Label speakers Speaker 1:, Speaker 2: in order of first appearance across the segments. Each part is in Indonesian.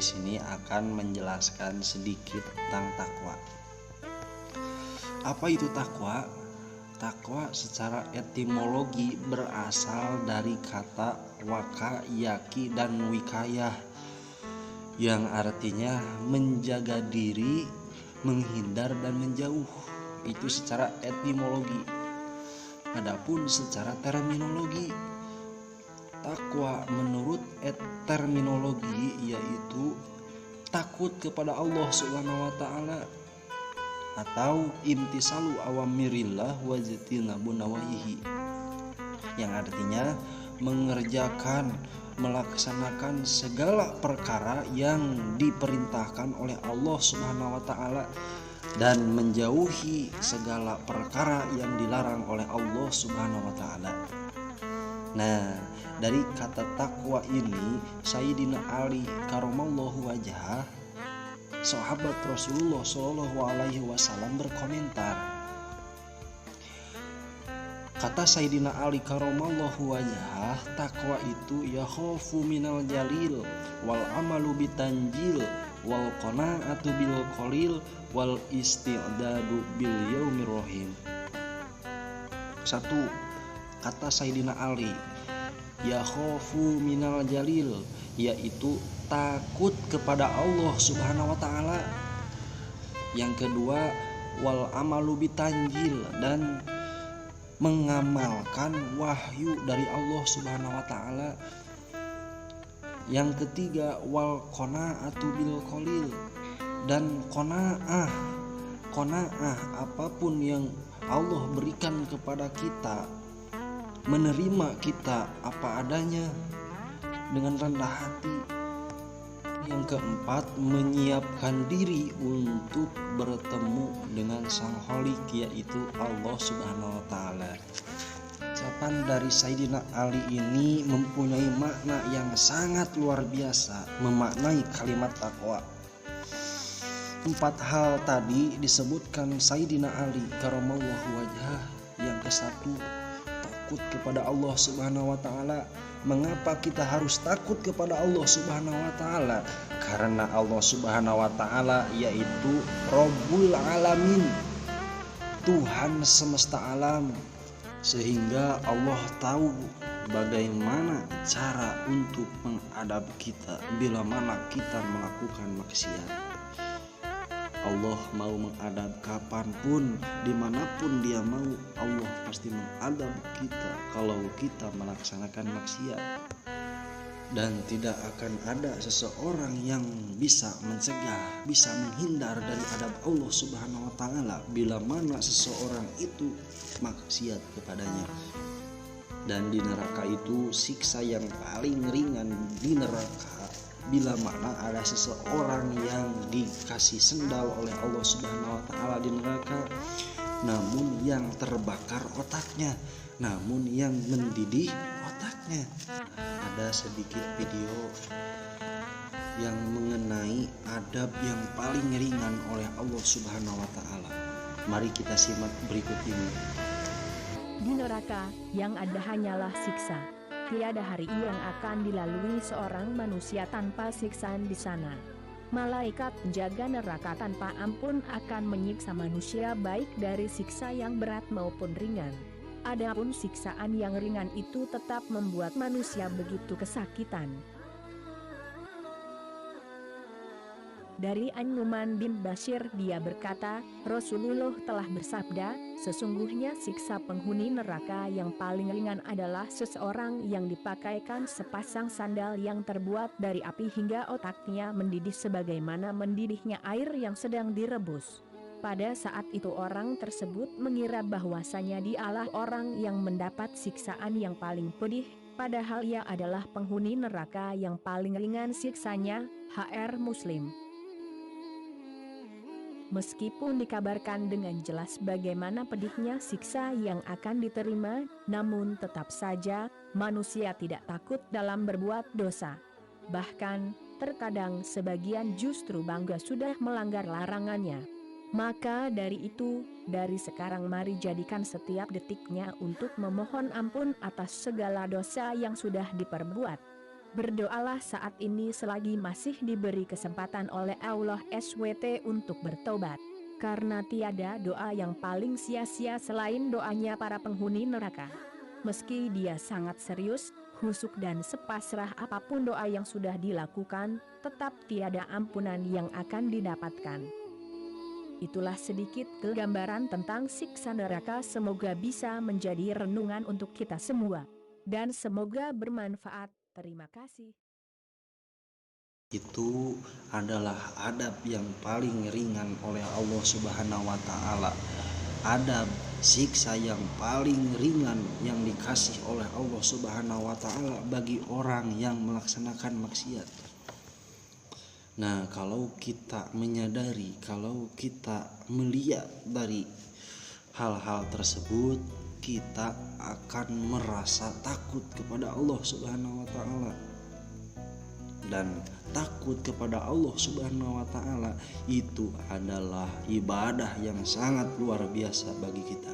Speaker 1: di sini akan menjelaskan sedikit tentang takwa. Apa itu takwa? Takwa secara etimologi berasal dari kata waka, yaki, dan wikayah yang artinya menjaga diri, menghindar, dan menjauh. Itu secara etimologi. Adapun secara terminologi, takwa menurut terminologi yaitu takut kepada Allah Subhanahu wa taala atau imtisalu awamirillah wa jitinabu nawahihi, yang artinya mengerjakan, melaksanakan segala perkara yang diperintahkan oleh Allah Subhanahu wa taala dan menjauhi segala perkara yang dilarang oleh Allah Subhanahu wa taala. Nah, dari kata takwa ini Sayyidina Ali karamallahu wajhah, sahabat Rasulullah Shallallahu Alaihi Wasallam, berkomentar. Kata Sayyidina Ali karamallahu wajhah, takwa itu yakhafu minal jalil wal amalu bitanjil wal qanaatu bil qalil wal isti'dadu bil yaumir rahim. Satu, kata Sayyidina Ali, yakhafu minal jalil, yaitu takut kepada Allah Subhanahu wa taala. Yang kedua, wal amalu bitanjil, dan mengamalkan wahyu dari Allah Subhanahu wa taala. Yang ketiga, wal qanaatu bil qalil, dan qanaah apapun yang Allah berikan kepada kita, menerima kita apa adanya dengan rendah hati. Yang keempat, menyiapkan diri untuk bertemu dengan Sang Holik, yaitu Allah Subhanahu wa taala. Ucapan dari Sayyidina Ali ini mempunyai makna yang sangat luar biasa memaknai kalimat takwa. 4 hal tadi disebutkan Sayyidina Ali karamallahu wajhah. Yang ke-1, takut kepada Allah Subhanahu wa taala. Mengapa kita harus takut kepada Allah Subhanahu wa taala? Karena Allah Subhanahu wa taala yaitu Rabbul Alamin, Tuhan semesta alam, sehingga Allah tahu bagaimana cara untuk mengadab kita bila mana kita melakukan maksiat. Allah mau mengadab kapanpun, dimanapun dia mau, Allah pasti mengadab kita kalau kita melaksanakan maksiat. Dan tidak akan ada seseorang yang bisa mencegah, bisa menghindar dari adab Allah Subhanahu wa taala bila mana seseorang itu maksiat kepadanya. Dan di neraka itu siksa yang paling ringan di neraka bila mana ada seseorang yang dikasih sendal oleh Allah Subhanahu wa taala di neraka, namun yang terbakar otaknya, namun yang mendidih otaknya. Ada sedikit video yang mengenai adab yang paling ringan oleh Allah Subhanahu wa taala. Mari kita simak berikut ini.
Speaker 2: Di neraka yang ada hanyalah siksa. Tiada hari yang akan dilalui seorang manusia tanpa siksaan di sana. Malaikat penjaga neraka tanpa ampun akan menyiksa manusia baik dari siksa yang berat maupun ringan. Adapun siksaan yang ringan itu tetap membuat manusia begitu kesakitan. Dari An-Nu'man bin Bashir dia berkata, Rasulullah telah bersabda, sesungguhnya siksa penghuni neraka yang paling ringan adalah seseorang yang dipakaikan sepasang sandal yang terbuat dari api hingga otaknya mendidih sebagaimana mendidihnya air yang sedang direbus. Pada saat itu orang tersebut mengira bahwasanya dialah orang yang mendapat siksaan yang paling pedih, padahal ia adalah penghuni neraka yang paling ringan siksanya. HR Muslim. Meskipun dikabarkan dengan jelas bagaimana pedihnya siksa yang akan diterima, namun tetap saja manusia tidak takut dalam berbuat dosa. Bahkan, terkadang sebagian justru bangga sudah melanggar larangannya. Maka dari itu, dari sekarang mari jadikan setiap detiknya untuk memohon ampun atas segala dosa yang sudah diperbuat. Berdoalah saat ini selagi masih diberi kesempatan oleh Allah SWT untuk bertobat. Karena tiada doa yang paling sia-sia selain doanya para penghuni neraka. Meski dia sangat serius, khusyuk dan sepasrah apapun doa yang sudah dilakukan, tetap tiada ampunan yang akan didapatkan. Itulah sedikit gambaran tentang siksa neraka, semoga bisa menjadi renungan untuk kita semua. Dan semoga bermanfaat. Terima kasih.
Speaker 1: Itu adalah adab yang paling ringan oleh Allah Subhanahu wa Ta'ala. Adab siksa yang paling ringan yang dikasih oleh Allah Subhanahu wa Ta'ala bagi orang yang melaksanakan maksiat. Nah, kalau kita menyadari, kalau kita melihat dari hal-hal tersebut, kita akan merasa takut kepada Allah Subhanahu wa Ta'ala. Dan takut kepada Allah Subhanahu wa Ta'ala itu adalah ibadah yang sangat luar biasa bagi kita.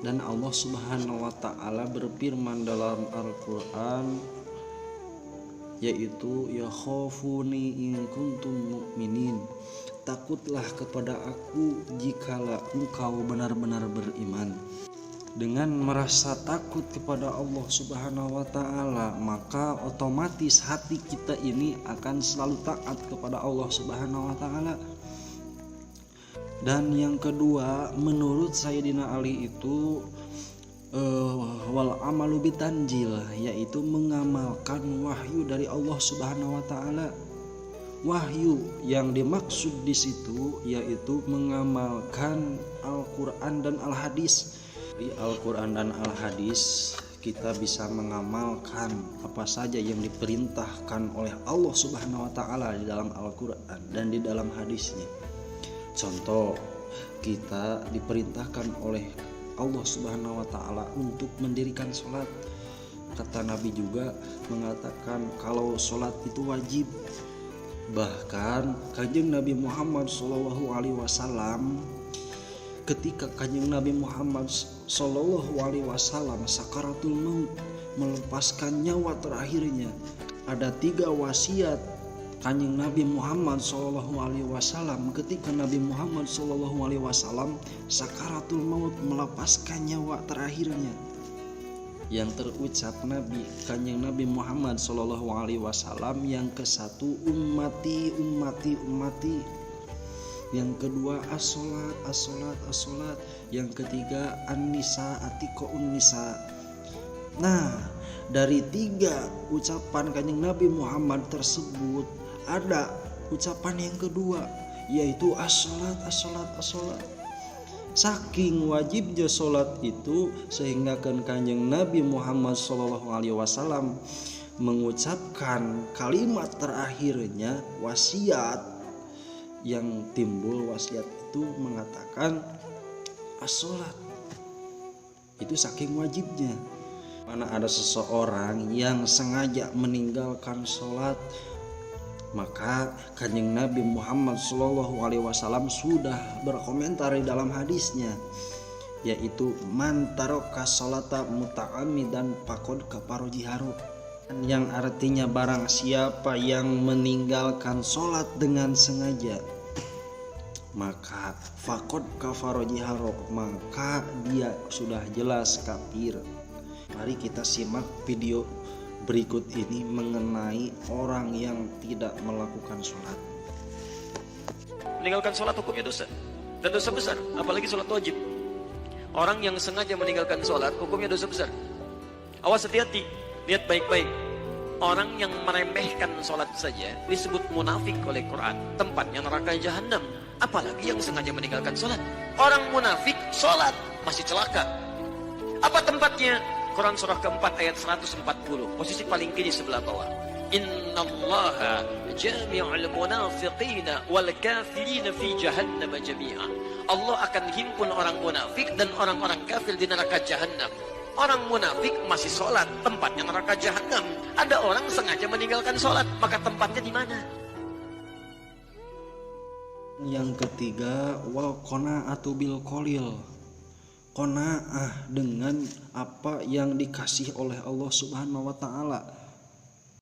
Speaker 1: Dan Allah Subhanahu wa Ta'ala berfirman dalam Al-Qur'an, yaitu ya khafuni in kuntum mu'minin, takutlah kepada aku jikalau engkau benar-benar beriman. Dengan merasa takut kepada Allah Subhanahu wa Ta'ala, maka otomatis hati kita ini akan selalu taat kepada Allah Subhanahu wa Ta'ala. Dan yang kedua, menurut Sayyidina Ali itu wal amalu bitanjil, yaitu mengamalkan wahyu dari Allah Subhanahu wa Ta'ala. Wahyu yang dimaksud di situ yaitu mengamalkan Al-Qur'an dan Al-Hadis. Di Al-Quran dan Al-Hadis kita bisa mengamalkan apa saja yang diperintahkan oleh Allah Subhanahu wa Ta'ala di dalam Al-Quran dan di dalam hadisnya. Contoh, kita diperintahkan oleh Allah Subhanahu wa Ta'ala untuk mendirikan sholat. Kata Nabi juga mengatakan kalau sholat itu wajib. Bahkan Kanjeng Nabi Muhammad SAW, ketika Kanjeng Nabi Muhammad SAW sakaratul maut, melepaskan nyawa terakhirnya, ada 3 wasiat Kanjeng Nabi Muhammad SAW ketika Nabi Muhammad SAW sakaratul maut, melepaskan nyawa terakhirnya. Yang terucap Kanjeng Nabi Muhammad SAW yang ke-1, ummati ummati ummati. Yang kedua, as-sholat as-sholat as-sholat. Yang ketiga, an-nisa atiqo'un nisa. Nah, dari 3 ucapan Kanjeng Nabi Muhammad tersebut ada ucapan yang kedua, yaitu as-sholat as-sholat as-sholat. Saking wajibnya sholat itu sehingga Kanjeng Nabi Muhammad SAW mengucapkan kalimat terakhirnya wasiat. Yang timbul wasiat itu mengatakan as-sholat. Itu saking wajibnya. Mana ada seseorang yang sengaja meninggalkan sholat, maka Kanjeng Nabi Muhammad SAW sudah berkomentar di dalam hadisnya, yaitu man taraka sholata muta'ammidan faqad kafara jiharo, yang artinya barang siapa yang meninggalkan sholat dengan sengaja, maka faqad kafara jiharo, maka dia sudah jelas kafir. Mari kita simak video berikut ini mengenai orang yang tidak melakukan sholat.
Speaker 3: Meninggalkan sholat hukumnya dosa, dan dosa besar, apalagi sholat wajib. Orang yang sengaja meninggalkan sholat hukumnya dosa besar. Awas, hati-hati, lihat baik-baik. Orang yang meremehkan sholat saja disebut munafik oleh Quran, tempatnya neraka jahanam. Apalagi yang sengaja meninggalkan sholat. Orang munafik sholat masih celaka. Apa tempatnya? Quran surah keempat ayat 140, posisi paling kiri sebelah bawah. Innallaha jami'ul munafiqina wal kafirina fi jahannam jami'a. Allah akan himpun orang munafik dan orang-orang kafir di neraka jahanam. Orang munafik masih sholat, tempatnya neraka jahanam. Ada orang sengaja meninggalkan sholat, maka tempatnya di mana?
Speaker 1: Yang ketiga, wal qanaatu bil qalil. Qanaah dengan apa yang dikasih oleh Allah Subhanahu wa Ta'ala.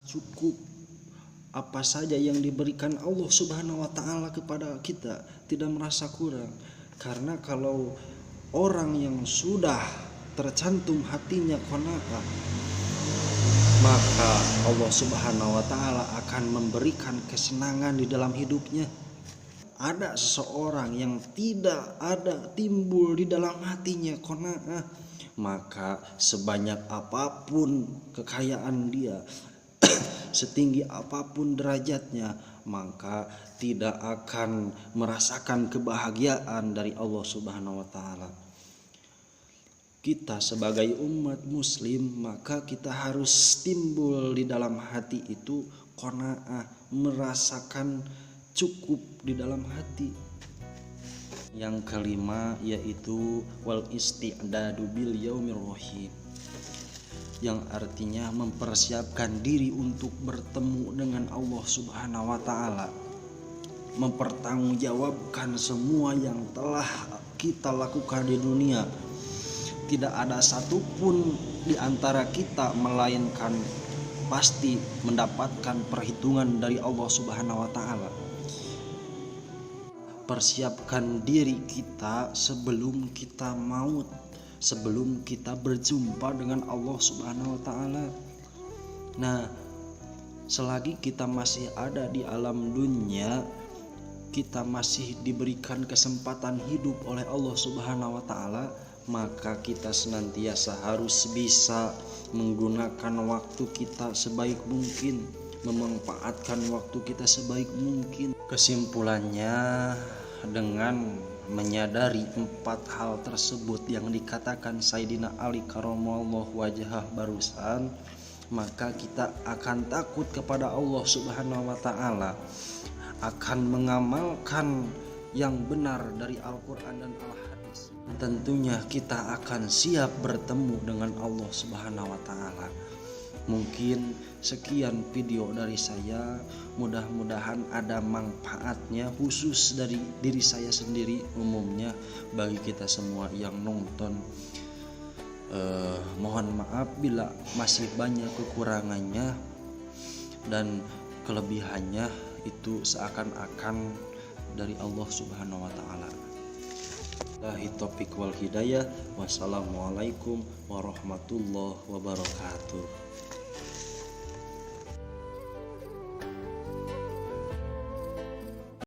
Speaker 1: cukup apa saja yang diberikan Allah Subhanahu wa taala kepada kita, tidak merasa kurang. Karena kalau orang yang sudah tercantum hatinya qanaah, maka Allah Subhanahu wa taala akan memberikan kesenangan di dalam hidupnya. Ada seseorang yang tidak ada timbul di dalam hatinya qanaah, maka sebanyak apapun kekayaan dia, setinggi apapun derajatnya, maka tidak akan merasakan kebahagiaan dari Allah Subhanahu wa taala. Kita sebagai umat muslim, maka kita harus timbul di dalam hati itu qanaah, merasakan cukup di dalam hati. Yang kelima yaitu wal isti'dadu bil yaumir rahim, yang artinya mempersiapkan diri untuk bertemu dengan Allah Subhanahu wa taala, mempertanggungjawabkan semua yang telah kita lakukan di dunia. Tidak ada satupun di antara kita melainkan pasti mendapatkan perhitungan dari Allah Subhanahu wa taala. Persiapkan diri kita sebelum kita maut, sebelum kita berjumpa dengan Allah Subhanahu wa taala. Nah, selagi kita masih ada di alam dunia, kita masih diberikan kesempatan hidup oleh Allah Subhanahu wa taala, maka kita senantiasa harus bisa menggunakan waktu kita sebaik mungkin, memanfaatkan waktu kita sebaik mungkin. Kesimpulannya, dengan menyadari 4 hal tersebut yang dikatakan Sayyidina Ali karramallahu wajhah barusan, maka kita akan takut kepada Allah Subhanahu wa taala, akan mengamalkan yang benar dari Al-Quran dan Al-Hadis. Tentunya kita akan siap bertemu dengan Allah Subhanahu wa taala. Mungkin sekian video dari saya, mudah-mudahan ada manfaatnya khusus dari diri saya sendiri, umumnya bagi kita semua yang nonton. Mohon maaf bila masih banyak kekurangannya dan kelebihannya itu seakan-akan dari Allah Subhanahu wa taala. Billahi taufiq wal hidayah. Wassalamualaikum warahmatullahi wabarakatuh.